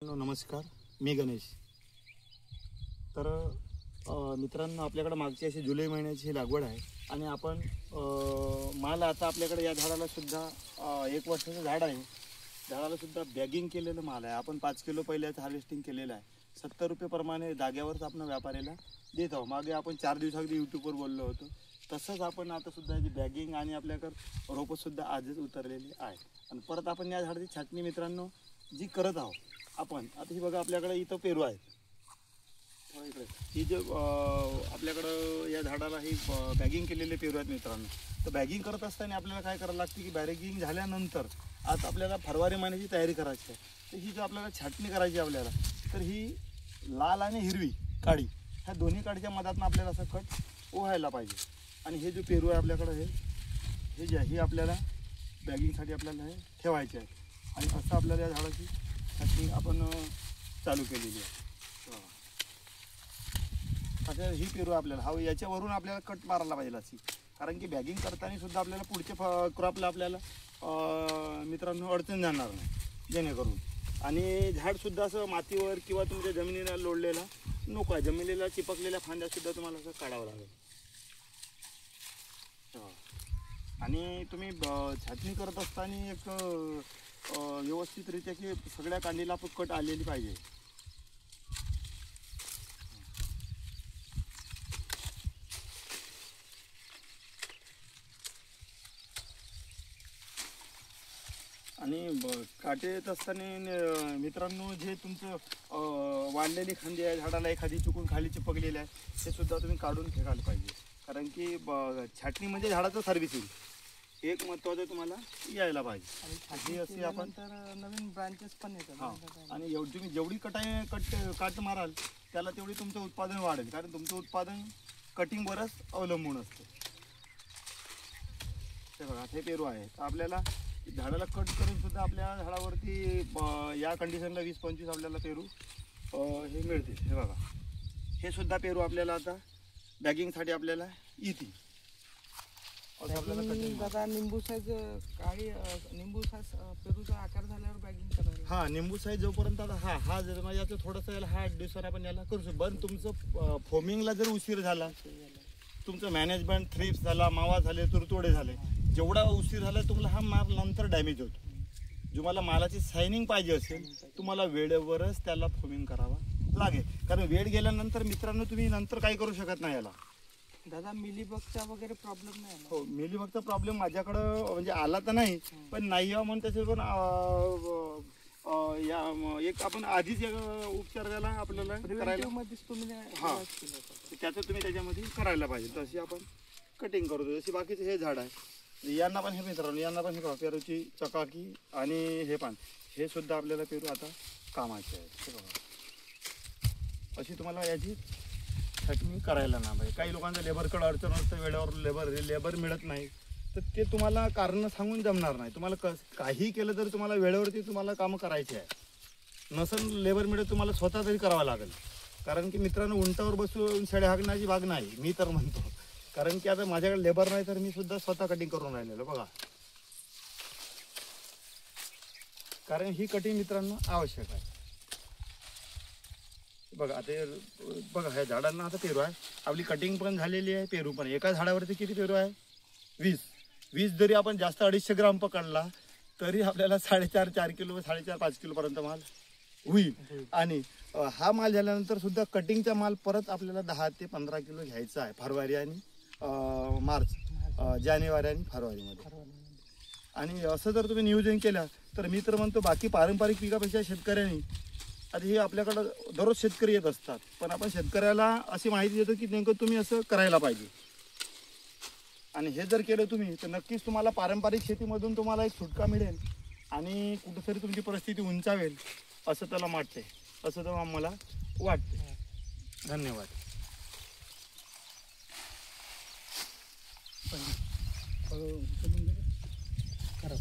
नमस्कार, मी गणेश. तर मित्रांनो, आपल्याकडे मागची अशी जुलै महिन्याची लागवड आहे आणि आपण माल आता आपल्याकडे या झाडाला सुद्धा 1 वर्षाचं झाड आहे. झाडाला सुद्धा बॅगिंग केलेलं माल आहे. आपण 5 किलो पहिल्याच हार्वेस्टिंग केलेलं आहे. 70 रुपये प्रमाणे जाग्यावरच आपण व्यापाऱ्याला देत आहोत. मागे आपण 4 दिवसाआधी यूट्यूबवर बोललो होतो. तसंच आपण आता सुद्धा जी बॅगिंग आणि आपल्याकडे रोपंसुद्धा आजच उतरलेली आहे. आणि परत आपण या झाडाची छाटणी मित्रांनो जी करत आहोत. आपण आता ही बघा, आपल्याकडे इथं पेरू आहेत. इकडे ही जे आपल्याकडं या झाडाला ही बॅगिंग केलेले पेरू आहेत मित्रांनो. तर बॅगिंग करत असताना आपल्याला काय करायला लागते की बॅगिंग झाल्यानंतर आता आपल्याला फरवरी महिन्याची तयारी करायची आहे. तर ही जी आपल्याला छाटणी करायची आपल्याला, तर ही लाल आणि हिरवी काळी ह्या दोन्ही काळीच्या मधातून आपल्याला असं कट व्हायला पाहिजे. आणि हे जे पेरू आहे आपल्याकडं हे जे आहे हे आपल्याला बॅगिंगसाठी आपल्याला हे ठेवायचे आहे. आणि असं आपल्याला या झाडाची छाटणी आपण चालू केलेली आहे. आता ही पेरू आपल्याला याच्यावरून आपल्याला कट मारायला पाहिजे अशी, कारण की बॅगिंग करताना सुद्धा आपल्याला पुढच्या क्रॉपला आपल्याला मित्रांनो अडचण जाणार नाही जेणेकरून. आणि झाडसुद्धा असं मातीवर किंवा तुमच्या जमिनीला लोळलेला नको आहे. जमिनीला चिपकलेल्या फांद्यासुद्धा तुम्हाला असं काढावं लागेल. आणि तुम्ही छाटणी करत असताना एक व्यवस्थितरित्या की सगळ्या कांडीला कट आलेली पाहिजे. आणि काटे येत असताना मित्रांनो जे तुमचं वाढलेली खांदी आहे झाडाला एखादी चुकून खाली चिपकलेली आहे ते सुद्धा तुम्ही काढून फेकायला पाहिजे. कारण की छाटणी म्हणजे झाडाचं सर्व्हिसिंग एक महत्त्वाचं तुम्हाला यायला पाहिजे. आणि अशी आपण तर नवीन ब्रांचेस पण येतात. आणि तुम्ही जेवढी काट माराल त्याला तेवढी तुमचं उत्पादन वाढेल. कारण तुमचं उत्पादन कटिंगवरच अवलंबून असतं. ते बघा, हे पेरू आहे. तर आपल्याला झाडाला कट करून सुद्धा आपल्या झाडावरती या कंडिशनला 20-25 आपल्याला पेरू हे मिळतील. हे बघा, हे सुद्धा पेरू आपल्याला आता बॅगिंगसाठी आपल्याला येतील. दादा निंबू साईज काळी निंबू साईज पेरूचा आकार झाल्यावर बॅगिंग करायला. हां, निंबू साईज जोपर्यंत आता हा जर म्हणजे याचं थोडंसं याला 8 दिवसांनी आपण याला करू शकतो. पण तुमचं फोमिंगला जर उशीर झाला, तुमचं मॅनेजमेंट थ्रिप्स झाला, मावा झाले, तुरतोडे झाले, जेवढा उशीर झाला तुम्हाला हा माल नंतर डॅमेज होतो. तुम्हाला मालाची शायनिंग पाहिजे असेल तुम्हाला वेळेवरच त्याला फोमिंग करावा लागेल. कारण वेळ गेल्यानंतर मित्रांनो तुम्ही नंतर काही करू शकत नाही याला. दादा मिलीबगचा वगैरे प्रॉब्लेम नाही? हो, मिलीबगचा प्रॉब्लेम माझ्याकडं म्हणजे आला तर नाही, पण नाही यावं म्हणून त्याचे पण एक आपण आधीच उपचार त्याला आपल्याला करायला हां त्याचं तुम्ही त्याच्यामध्ये करायला पाहिजे. तशी आपण कटिंग करतो. जशी बाकीचे हे झाड आहे यांना पण हे मित्रांनो यांना पण हे पेरूची चकाकी आणि हे पान हे सुद्धा आपल्याला पेरू आता कामाचे आहे. अशी तुम्हाला याची छाटणी करायला ना पाहिजे. काही लोकांचं लेबरकडे अडचण असतं, वेळेवर लेबर मिळत नाही, तर ते तुम्हाला कारण सांगून जमणार नाही. तुम्हाला काही केलं तर तुम्हाला वेळेवरती तुम्हाला कामं करायची आहे. नसन लेबर मिळत तुम्हाला स्वतः तरी करावं लागेल. कारण की मित्रांनो उंटावर बसून शेळ्या हाकण्याची बाग नाही मी तर म्हणतो. कारण की आता माझ्याकडे लेबर नाही तर मी सुद्धा स्वतः कटिंग करून राहिलेलो बघा. कारण ही कटिंग मित्रांनो आवश्यक आहे. बघा ते बघा, ह्या झाडांना आता पेरू आहे. आपली कटिंग पण झालेली आहे, पेरू पण. एका झाडावरती किती पेरू आहे? 20 जरी आपण जास्त 250 ग्राम पकडला तरी आपल्याला 4.5 किलो 4.5 किलोपर्यंत माल होईल. आणि हा माल झाल्यानंतर सुद्धा कटिंगचा माल परत आपल्याला 10 ते 15 किलो घ्यायचा आहे फरवरी आणि जानेवारी आणि फरवरीमध्ये. आणि असं जर तुम्ही नियोजन केलं तर मी तर म्हणतो बाकी पारंपरिक पिकापेक्षा शेतकऱ्यांनी आता हे आपल्याकडं दररोज शेतकरी येत असतात, पण आपण शेतकऱ्याला अशी माहिती देतो की नेमकं तुम्ही असं करायला पाहिजे. आणि हे जर केलं तुम्ही तर नक्कीच तुम्हाला पारंपरिक शेतीमधून तुम्हाला एक सुटका मिळेल आणि कुठेतरी तुमची परिस्थिती उंचावेल असं त्याला वाटते. असं तर आम्हाला वाटते. धन्यवाद. करा